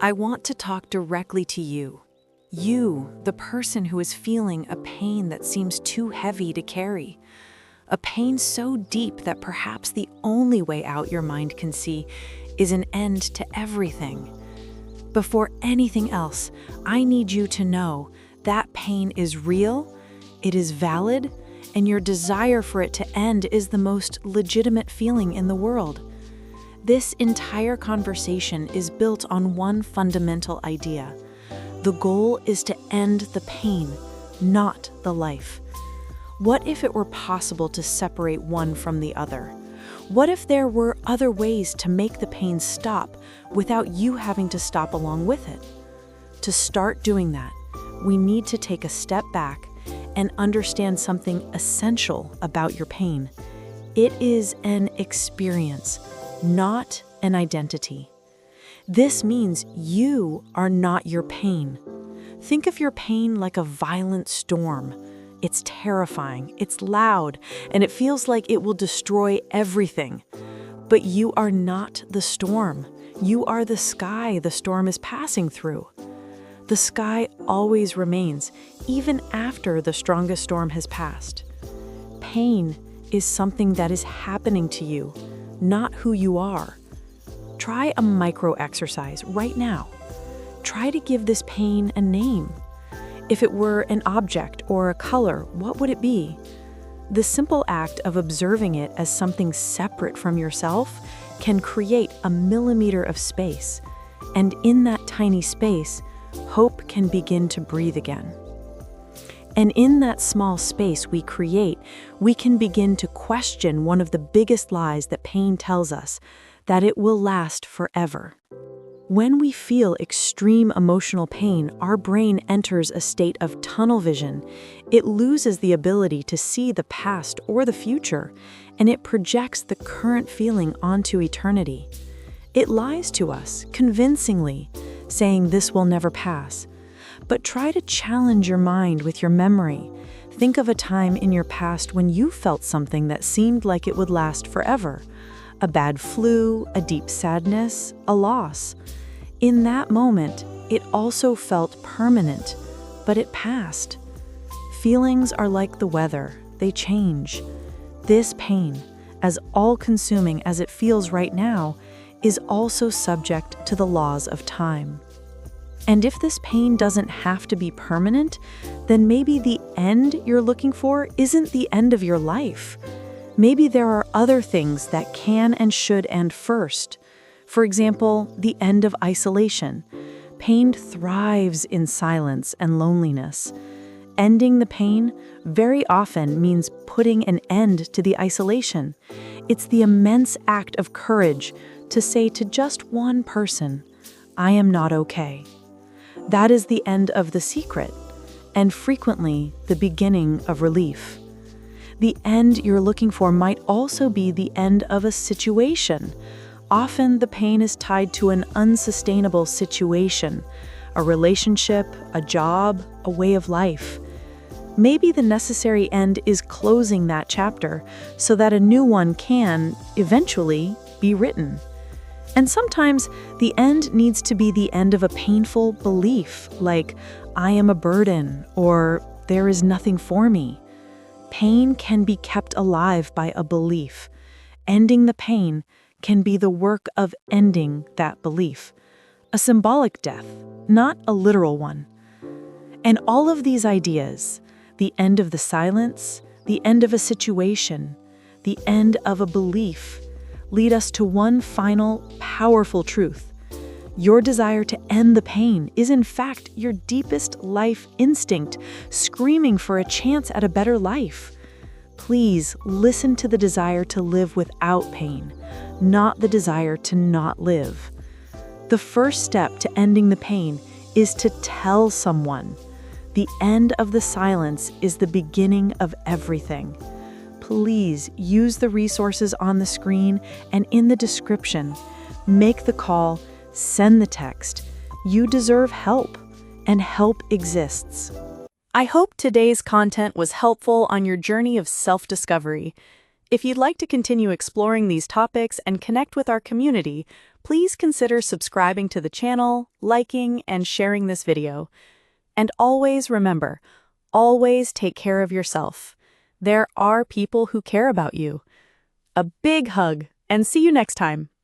I want to talk directly to you. You, the person who is feeling a pain that seems too heavy to carry. A pain so deep that perhaps the only way out your mind can see is an end to everything. Before anything else, I need you to know that pain is real, it is valid, and your desire for it to end is the most legitimate feeling in the world. This entire conversation is built on one fundamental idea. The goal is to end the pain, not the life. What if it were possible to separate one from the other? What if there were other ways to make the pain stop without you having to stop along with it? To start doing that, we need to take a step back and understand something essential about your pain. It is an experience, not an identity. This means you are not your pain. Think of your pain like a violent storm. It's terrifying, it's loud, and it feels like it will destroy everything. But you are not the storm. You are the sky the storm is passing through. The sky always remains, even after the strongest storm has passed. Pain is something that is happening to you, not who you are. Try a micro exercise right now. Try to give this pain a name. If it were an object or a color, what would it be? The simple act of observing it as something separate from yourself can create a millimeter of space. And in that tiny space, hope can begin to breathe again. And in that small space we create, we can begin to question one of the biggest lies that pain tells us, that it will last forever. When we feel extreme emotional pain, our brain enters a state of tunnel vision. It loses the ability to see the past or the future, and it projects the current feeling onto eternity. It lies to us, convincingly, saying this will never pass. But try to challenge your mind with your memory. Think of a time in your past when you felt something that seemed like it would last forever. A bad flu, a deep sadness, a loss. In that moment, it also felt permanent, but it passed. Feelings are like the weather, they change. This pain, as all-consuming as it feels right now, is also subject to the laws of time. And if this pain doesn't have to be permanent, then maybe the end you're looking for isn't the end of your life. Maybe there are other things that can and should end first. For example, the end of isolation. Pain thrives in silence and loneliness. Ending the pain very often means putting an end to the isolation. It's the immense act of courage to say to just one person, "I am not okay." That is the end of the secret, and frequently the beginning of relief. The end you're looking for might also be the end of a situation. Often the pain is tied to an unsustainable situation, a relationship, a job, a way of life. Maybe the necessary end is closing that chapter so that a new one can, eventually, be written. And sometimes the end needs to be the end of a painful belief, like, "I am a burden," or "there is nothing for me." Pain can be kept alive by a belief. Ending the pain can be the work of ending that belief. A symbolic death, not a literal one. And all of these ideas, the end of the silence, the end of a situation, the end of a belief, lead us to one final, powerful truth. Your desire to end the pain is in fact your deepest life instinct, screaming for a chance at a better life. Please listen to the desire to live without pain, not the desire to not live. The first step to ending the pain is to tell someone. The end of the silence is the beginning of everything. Please use the resources on the screen and in the description. Make the call, send the text. You deserve help, and help exists. I hope today's content was helpful on your journey of self-discovery. If you'd like to continue exploring these topics and connect with our community, please consider subscribing to the channel, liking, and sharing this video. And always remember, always take care of yourself. There are people who care about you. A big hug, and see you next time.